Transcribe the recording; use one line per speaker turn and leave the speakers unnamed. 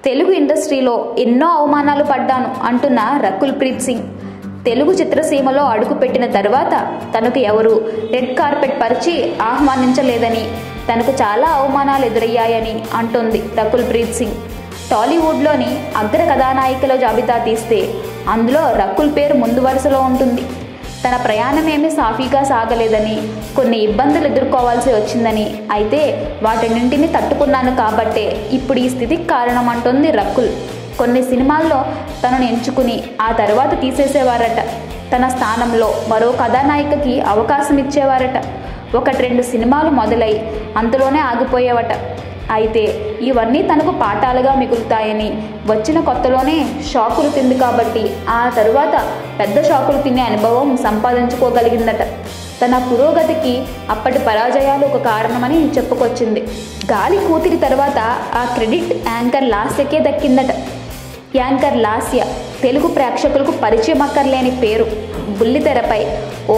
తెలుగు ఇండస్ట్రీలో ఎన్నో అవమానాలు పడ్డాను అంటున్న రకుల్ ప్రీత్ సింగ్ తెలుగు చిత్రసీమలో అడుగుపెట్టిన తర్వాత తనకు ఎవరు రెడ్ కార్పెట్ పరిచి ఆహ్వానించలేదని, తనకు చాలా అవమానాలు ఎదురయ్యాయని అంటోంది రకుల్ ప్రీత్ సింగ్. టాలీవుడ్లోని అగ్ర కథానాయికల జాబితా తీస్తే అందులో రకుల్ పేరు ముందు వరుసలో ఉంటుంది. తన ప్రయాణమేమీ సాఫీగా సాగలేదని, కొన్ని ఇబ్బందులు ఎదుర్కోవాల్సి వచ్చిందని, అయితే వాటన్నింటినీ తట్టుకున్నాను కాబట్టే ఇప్పుడు ఈ స్థితికి కారణం అంటోంది రకుల్. కొన్ని సినిమాల్లో తనను ఎంచుకుని ఆ తర్వాత తీసేసేవారట. తన స్థానంలో మరో కథానాయికకి అవకాశం ఇచ్చేవారట. 1-2 సినిమాలు మొదలై అంతలోనే ఆగిపోయేవట. అయితే ఇవన్నీ తనకు పాఠాలుగా మిగులుతాయని, వచ్చిన కొత్తలోనే షాకులు తింది కాబట్టి ఆ తరువాత పెద్ద షాకులు తినే అనుభవం సంపాదించుకోగలిగిందట. తన పురోగతికి అప్పటి పరాజయాలు ఒక కారణమని చెప్పుకొచ్చింది. గాలి కూతురి తర్వాత ఆ క్రెడిట్ యాంకర్ లాస్యకే దక్కిందట. యాంకర్ లాస్య తెలుగు ప్రేక్షకులకు పరిచయం అక్కర్లేని పేరు. బుల్లితెరపై ఓ